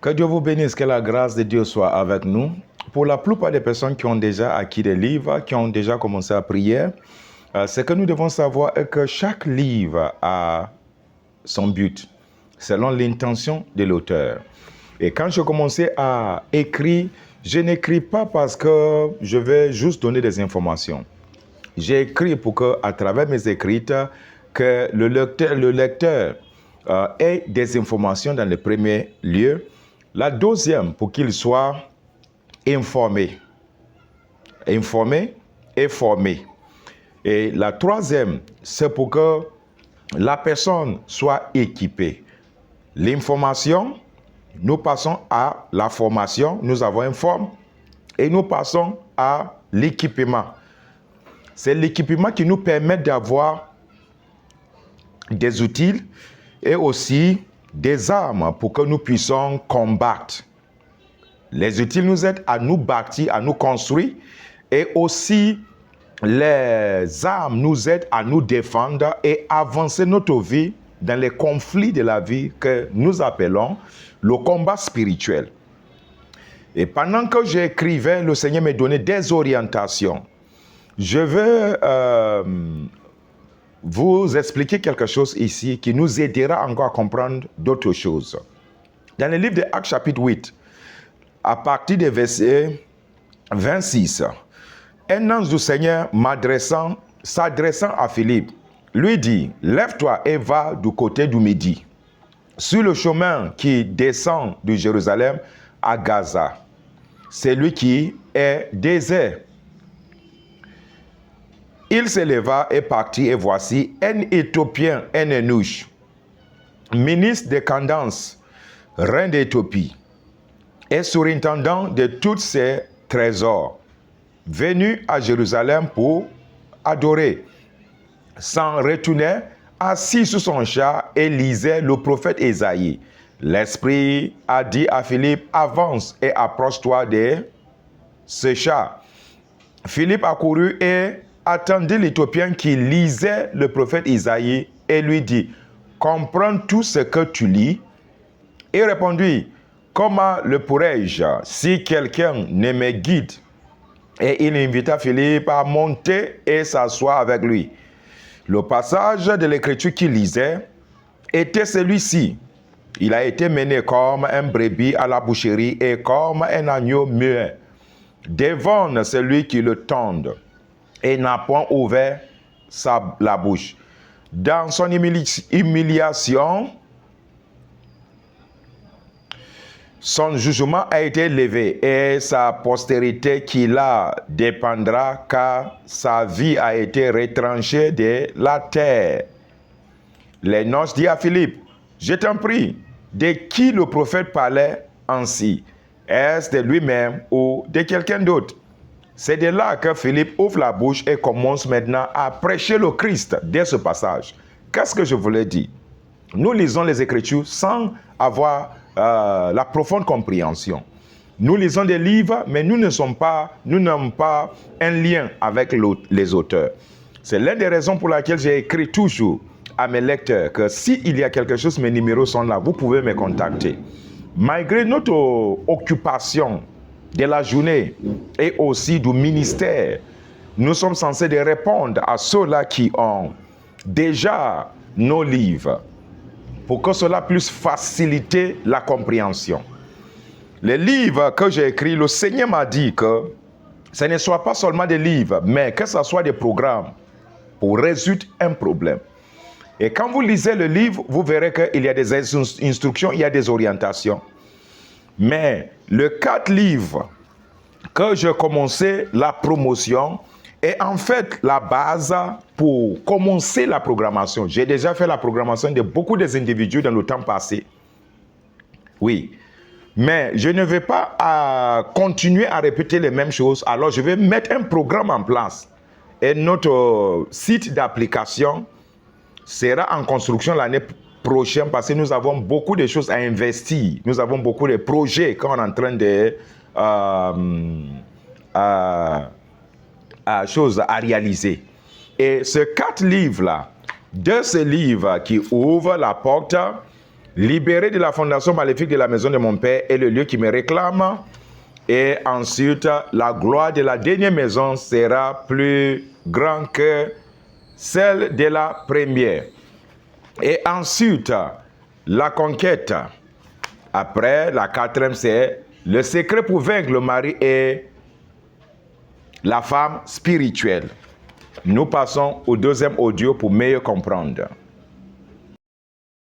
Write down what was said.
Que Dieu vous bénisse, que la grâce de Dieu soit avec nous. Pour la plupart des personnes qui ont déjà acquis des livres, qui ont déjà commencé à prier, ce que nous devons savoir est que chaque livre a son but, selon l'intention de l'auteur. Et quand je commençais à écrire, je n'écris pas parce que je vais juste donner des informations. J'ai écrit pour que, à travers mes écrits, que le lecteur ait des informations dans le premier lieu. La deuxième, pour qu'il soit informé et formé. Et la troisième, c'est pour que la personne soit équipée. L'information, nous passons à la formation, nous avons informé, et nous passons à l'équipement. C'est l'équipement qui nous permet d'avoir des outils et aussi des armes pour que nous puissions combattre. Les outils nous aident à nous bâtir, à nous construire, et aussi les armes nous aident à nous défendre et avancer notre vie dans les conflits de la vie que nous appelons le combat spirituel. Et pendant que j'écrivais, le Seigneur me donnait des orientations. Je vais vous expliquer quelque chose ici qui nous aidera encore à comprendre d'autres choses. Dans le livre de Actes chapitre 8, à partir du verset 26, un ange du Seigneur s'adressant à Philippe, lui dit, « Lève-toi et va du côté du Midi, sur le chemin qui descend de Jérusalem à Gaza. C'est lui qui est désert. » Il se leva et partit, et voici un Éthiopien, un eunuche, ministre de Candace, reine d'Éthiopie, et surintendant de tous ses trésors, venu à Jérusalem pour adorer, s'en retournait assis sous son char et lisait le prophète Ésaïe. L'Esprit a dit à Philippe, avance et approche-toi de ce char. Philippe accourut et attendit l'Éthiopien qui lisait le prophète Isaïe et lui dit, comprends tout ce que tu lis? Il répondit, comment le pourrais-je si quelqu'un ne me guide? Et il invita Philippe à monter et s'asseoir avec lui. Le passage de l'écriture qu'il lisait était celui-ci. Il a été mené comme un brebis à la boucherie et comme un agneau muet devant celui qui le tende, et n'a point ouvert la bouche. Dans son humiliation, son jugement a été levé, et sa postérité qui la dépendra, car sa vie a été retranchée de la terre. Les noces dit à Philippe, je t'en prie, de qui le prophète parlait ainsi? Est-ce de lui-même ou de quelqu'un d'autre? C'est de là que Philippe ouvre la bouche et commence maintenant à prêcher le Christ dès ce passage. Qu'est-ce que je voulais dire? Nous lisons les Écritures sans avoir la profonde compréhension. Nous lisons des livres, mais nous n'avons pas un lien avec les auteurs. C'est l'une des raisons pour laquelle j'ai écrit toujours à mes lecteurs que s'il y a quelque chose, mes numéros sont là, vous pouvez me contacter. Malgré notre occupation de la journée et aussi du ministère, nous sommes censés de répondre à ceux-là qui ont déjà nos livres pour que cela puisse faciliter la compréhension. Les livres que j'ai écrits, le Seigneur m'a dit que ce ne soit pas seulement des livres, mais que ce soit des programmes pour résoudre un problème. Et quand vous lisez le livre, vous verrez qu'il y a des instructions, il y a des orientations. Mais le 4 livres que j'ai commencé la promotion est en fait la base pour commencer la programmation. J'ai déjà fait la programmation de beaucoup des individus dans le temps passé. Oui. Mais je ne vais pas continuer à répéter les mêmes choses. Alors je vais mettre un programme en place. Et notre site d'application sera en construction l'année prochaine parce que nous avons beaucoup de choses à investir. Nous avons beaucoup de projets qu'on est en train de choses à réaliser. Et ce 4 livres-là, de ces livres qui ouvrent la porte Libéré de la fondation maléfique de la maison de mon père est le lieu qui me réclame. Et ensuite, la gloire de la dernière maison sera plus grande que celle de la première. Et ensuite, la conquête. Après, la quatrième, c'est le secret pour vaincre le mari et la femme spirituelle. Nous passons au deuxième audio pour mieux comprendre.